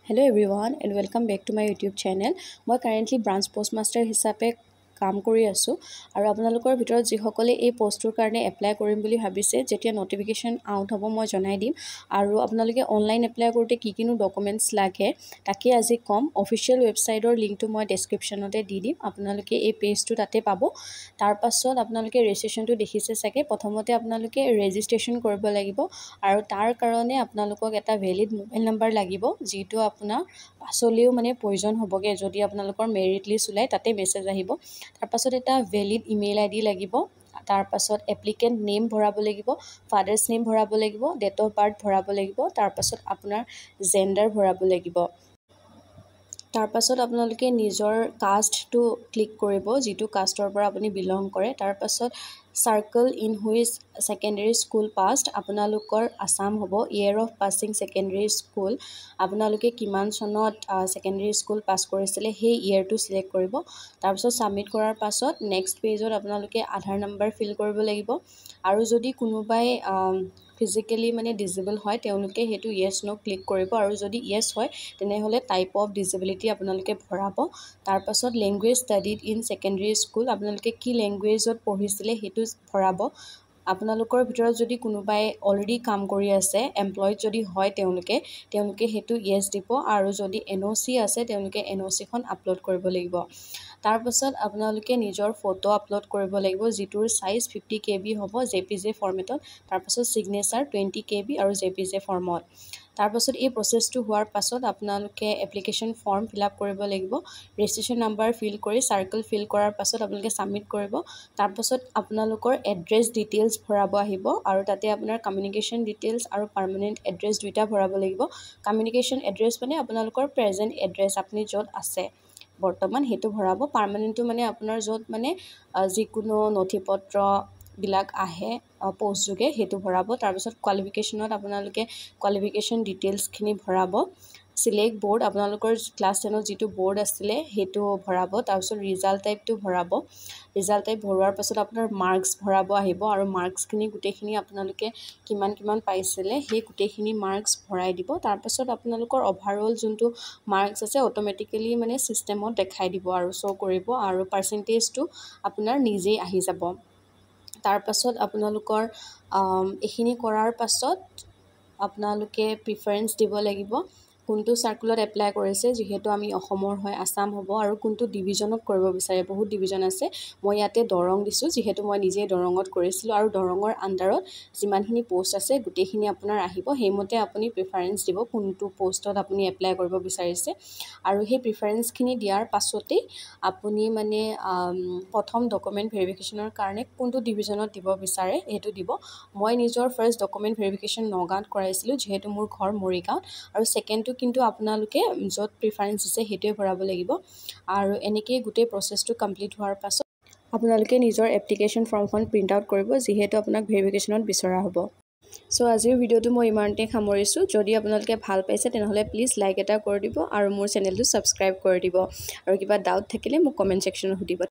Hello everyone and welcome back to my YouTube channel. মই currently branch postmaster হিচাপে কাম কৰি আছো আৰু আপোনালোকৰ ভিতৰত যিসকলে এই পোষ্টৰ কাৰণে এপ্লাই কৰিম বুলি ভাবিছে যেতিয়া নটিফিকেশন আউট হ'ব মই জনাই দিম আৰু আপোনালোকে অনলাইন এপ্লাই কৰোতে কি কিনো ডকুমেন্টস লাগে তাকে আজি কম অফিচিয়েল ৱেবছাইটৰ লিংকটো মই ডেসক্ৰিপচনতে দি দিম আপোনালোকে এই পেজটো তাতে পাব তাৰ পাছত আপোনালোকে ৰেজিষ্ট্ৰেচনটো দেখিছে চাগে প্ৰথমতে আপোনালোকে ৰেজিষ্ট্ৰেচন কৰিব লাগিব আৰু তাৰ কাৰণে আপোনালোকক এটা ভ্যালিড মোবাইল নম্বৰ লাগিব যেটো আপোনাৰ পাছলিও মানে প্ৰয়োজন হ'বগে যদি আপোনালোকৰ মেৰিট লিষ্ট উলাই তাতে মেছেজ আহিব তাৰ পাছত এটা ভ্যালিড ইমেইল আইডি লাগিব তাৰ পাছত এপ্লিকেন্ট নেম ভৰাব লাগিব ফাদাৰ্স নেম ভৰাব লাগিব ডেট অফ বাৰ্থ ভৰাব লাগিব তাৰ পাছত আপোনাৰ জেন্ডাৰ ভৰাব লাগিব তাৰ পাছত আপোনালোকে নিজৰ কাষ্টটো ক্লিক কৰিব যেটো কাষ্টৰ পৰা আপুনি বিলং কৰে তাৰ পাছত circle in which secondary school passed আপোনালোকৰ আসাম হ'ব year of passing secondary school আপোনালোকে কিমান চনত সেকেন্ডাৰী স্কুল পাছ কৰিছিলে সেই ইয়াৰটো সিলেক্ট কৰিব তাৰ পাছত সাবমিট কৰাৰ পাছত নেক্সট পেজত আপোনালোকে আধাৰ নম্বৰ ফিল কৰিব লাগিব আৰু যদি কোনোবাই ফিজিক্যালি মানে ডিসেবল হয় তেওঁলোকে হেতু yes no ক্লিক কৰিব আৰু যদি yes হয় তেনেহলে টাইপ অফ ডিসেবিলিটি আপোনালোকে ভৰাব তাৰ পাছত language studied in secondary school আপোনালোকে কি ল্যাঙ্গুৱেজত পঢ়িছিলে হেতু ভৰাব আপোনালোকৰ ভিতৰত যদি কোনোবাই অলৰেডি কাম কৰি আছে এমপ্লয়েড যদি হয় তেওঁলোকে হেতু yes দিব আৰু যদি এনওসি আছে তেওঁলোকে এনওসি খন আপলোড কৰিব লাগিব তাৰ পাছত আপোনালোকে নিজৰ ফটো আপলোড কৰিব লাগিব যেটোৰ সাইজ 50 KB হ'ব JPG ফৰমেটত তাৰ পাছত সিগনেচাৰ 20 KB আৰু JPG ফৰ্মত তাৰ পাছত এই প্ৰসেসটো হোৱাৰ পাছত আপোনালোকে এপ্লিকেশন ফৰ্ম ফিল আপ কৰিব লাগিব ৰেজিষ্ট্ৰেচন নম্বৰ ফিল কৰি সাৰ্কেল ফিল কৰাৰ পাছত আপোনালোকে সাবমিট কৰিব তাৰ পাছত আপোনালোকৰ এড্ৰেছ ডিটেইলছ ভৰাব আহিব আৰু তাতে আপোনাৰ কমিউনিকেশন ডিটেইলছ আৰু পাৰ্মানেন্ট এড্ৰেছ দুইটা ভৰাব লাগিব কমিউনিকেশন এড্ৰেছ মানে আপোনালোকৰ প্ৰেজেন্ট এড্ৰেছ আপুনি য'ত আছে বৰ্তমান হেতু ভৰাব পাৰ্মানেন্টটো মানে আপোনাৰ য'ত মানে যিকোনো নথিপত্ৰ বিলাক আহে পোষ্ট যোগে হেতু ভৰাব তাৰ পাছত কোৱালিফিকেশনত আপোনালোকে কোৱালিফিকেশন ডিটেইলছ খিনি ভৰাব সিলেক্ট বোৰ্ড আপোনালোকৰ ক্লাছ 10 যেটো বোৰ্ড আছিল হেতু ভৰাব তাৰ পাছত ৰিজাল্ট টাইপটো ভৰাব ৰিজাল্ট টাইপ ভৰোৱাৰ পাছত আপোনাৰ মাৰ্কস ভৰাব আহিব আৰু মাৰ্কস খিনি গুটেখিনি আপোনালোকে কিমান পাইছিলে সেই গুটেখিনি মাৰ্কস ভৰাই দিব তাৰ পাছত আপোনালোকৰ ওভাৰঅল যোনটো মাৰ্কস আছে অটোমেটিক্যালি মানে সিস্টেমত দেখাই দিব আৰু শো কৰিব আৰু পাৰ্সেন্টেজটো আপোনাৰ নিজেই আহি যাব তাৰ পাছত আপোনালোকৰ এখিনি কৰাৰ পাছত আপোনালোকে প্ৰিফাৰেন্স দিব লাগিব কোনটো সাৰ্কুলত এপ্লাই কৰিছে যেহেতু আমি অসমৰ হয় আসাম হ'ব আৰু কোনটো ডিভিজনত কৰিব বিচাৰে বহুত ডিভিজন আছে মই ইয়াতে দৰং দিছো যেহেতু মই নিজে দৰঙত কৰিছিলো আৰু দৰঙৰ আন্ডাৰত যিমানখিনি পোষ্ট আছে গুটেখিনি আপোনাৰ আহিব হেমতে আপুনি প্ৰিফাৰেন্স দিব কোনটো পোষ্টত আপুনি এপ্লাই কৰিব বিচাৰিছে আৰু সেই প্ৰিফাৰেন্স খিনি দিয়াৰ পাছতে আপুনি মানে প্ৰথম ডকুমেন্ট ভেৰিফিকেশনৰ কাৰণে কোনটো ডিভিজনত দিব বিচাৰে হেতু দিব মই নিজৰ ফাৰ্স্ট ডকুমেন্ট ভেৰিফিকেশন নগাঁৱত কৰাইছিলো যেহেতু মোৰ ঘৰ মৰিগাঁৱত আৰু সেকেন্ডটো কিন্তু আপোনালোকে য'ত প্ৰিফাৰেন্স দিছে হেতুৱে ভৰাব লাগিব আৰু এনেকৈ গুটে প্ৰসেসটো কমপ্লিট হোৱাৰ পাছত আপোনালোকে নিজৰ এপ্লিকেশন ফৰ্মখন প্ৰিন্ট আউট কৰিব যেহেতু আপোনাক ভেৰিফিকেশনত বিচৰা হ'ব সো আজিৰ ভিডিওটো মই ইমানতে সামৰিছো যদি আপোনালোকে ভাল পাইছে তেনেহলে প্লিজ লাইক এটা কৰি দিব আৰু মোৰ চেনেলটো সাবস্ক্ৰাইব কৰি দিব আৰু কিবা ডাউট থাকিলে মোক কমেন্ট সেকশনত সুধিব